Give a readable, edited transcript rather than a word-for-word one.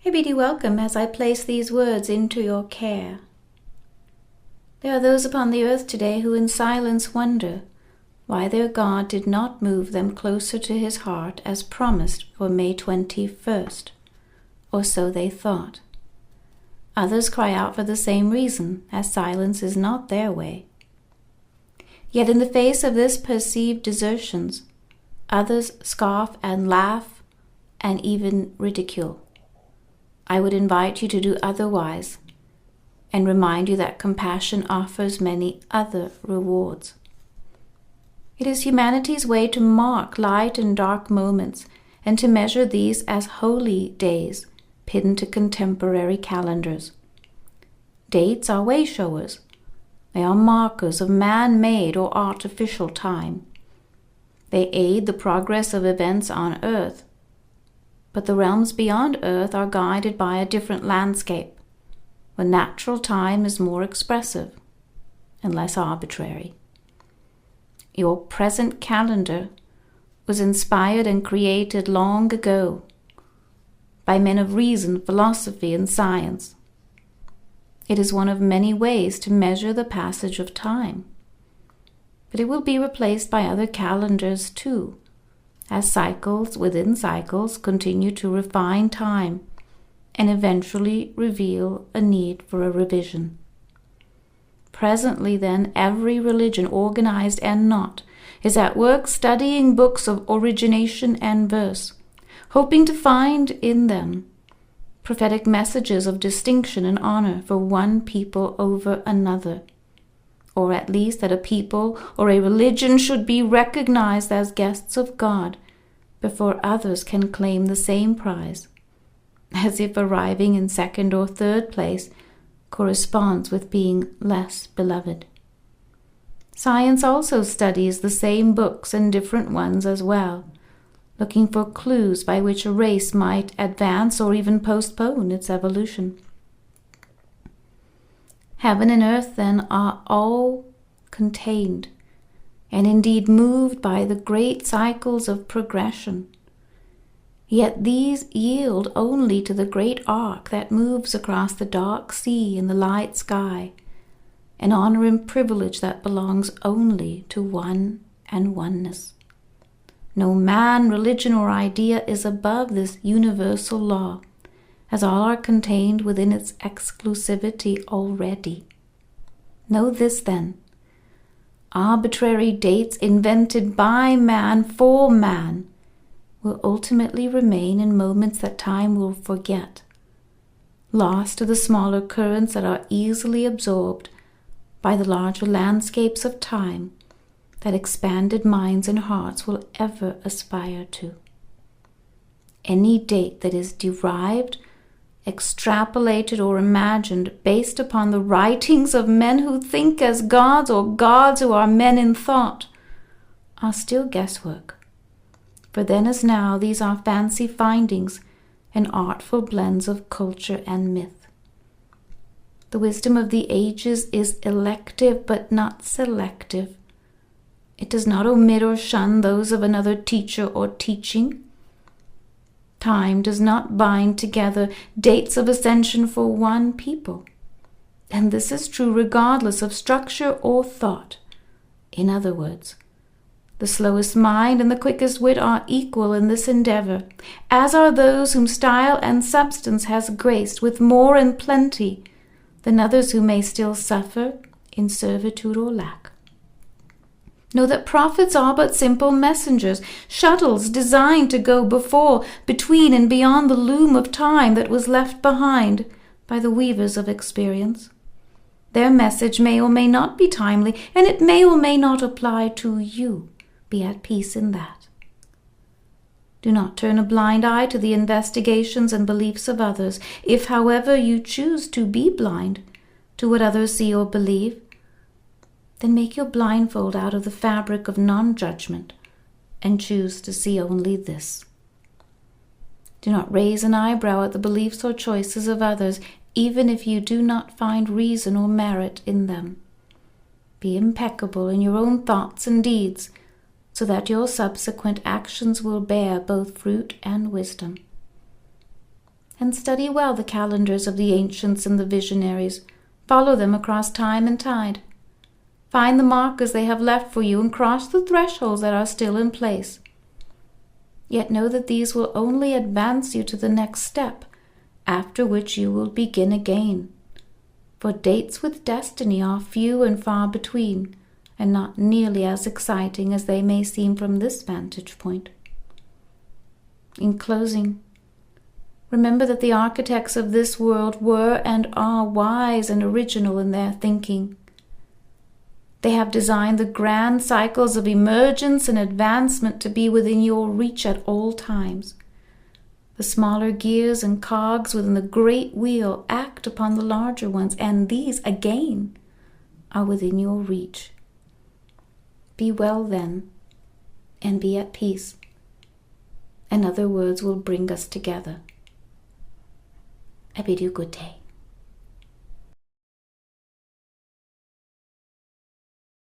I bid you welcome as I place these words into your care. There are those upon the earth today who in silence wonder why their God did not move them closer to his heart as promised for May 21st, or so they thought. Others cry out for the same reason, as silence is not their way. Yet in the face of this perceived desertions, others scoff and laugh and even ridicule. I would invite you to do otherwise and remind you that compassion offers many other rewards. It is humanity's way to mark light and dark moments and to measure these as holy days pinned to contemporary calendars. Dates are way-showers. They are markers of man-made or artificial time. They aid the progress of events on earth, but the realms beyond earth are guided by a different landscape, where natural time is more expressive and less arbitrary. Your present calendar was inspired and created long ago by men of reason, philosophy, and science. It is one of many ways to measure the passage of time, but it will be replaced by other calendars too, as cycles within cycles continue to refine time and eventually reveal a need for a revision. Presently, then, every religion, organized and not, is at work studying books of origination and verse, hoping to find in them prophetic messages of distinction and honor for one people over another, or at least that a people or a religion should be recognized as guests of God before others can claim the same prize, as if arriving in second or third place corresponds with being less beloved. Science also studies the same books and different ones as well, looking for clues by which a race might advance or even postpone its evolution. Heaven and earth, then, are all contained and indeed moved by the great cycles of progression. Yet these yield only to the great arc that moves across the dark sea and the light sky, an honor and privilege that belongs only to one and oneness. No man, religion, or idea is above this universal law, as all are contained within its exclusivity already. Know this, then: arbitrary dates invented by man for man will ultimately remain in moments that time will forget, lost to the smaller currents that are easily absorbed by the larger landscapes of time that expanded minds and hearts will ever aspire to. Any date that is derived, extrapolated, or imagined based upon the writings of men who think as gods or gods who are men in thought are still guesswork. For then as now, these are fancy findings and artful blends of culture and myth. The wisdom of the ages is elective but not selective. It does not omit or shun those of another teacher or teaching. Time does not bind together dates of ascension for one people, and this is true regardless of structure or thought. In other words, the slowest mind and the quickest wit are equal in this endeavor, as are those whom style and substance has graced with more and plenty than others who may still suffer in servitude or lack. Know that prophets are but simple messengers, shuttles designed to go before, between, and beyond the loom of time that was left behind by the weavers of experience. Their message may or may not be timely, and it may or may not apply to you. Be at peace in that. Do not turn a blind eye to the investigations and beliefs of others. If, however, you choose to be blind to what others see or believe, then make your blindfold out of the fabric of non-judgment and choose to see only this. Do not raise an eyebrow at the beliefs or choices of others, even if you do not find reason or merit in them. Be impeccable in your own thoughts and deeds, so that your subsequent actions will bear both fruit and wisdom. and study well the calendars of the ancients and the visionaries. Follow them across time and tide. Find the markers they have left for you and cross the thresholds that are still in place. Yet know that these will only advance you to the next step, after which you will begin again. For dates with destiny are few and far between, and not nearly as exciting as they may seem from this vantage point. In closing, remember that the architects of this world were and are wise and original in their thinking. They have designed the grand cycles of emergence and advancement to be within your reach at all times. The smaller gears and cogs within the great wheel act upon the larger ones, and these, again, are within your reach. Be well, then, and be at peace, and other words will bring us together. I bid you good day.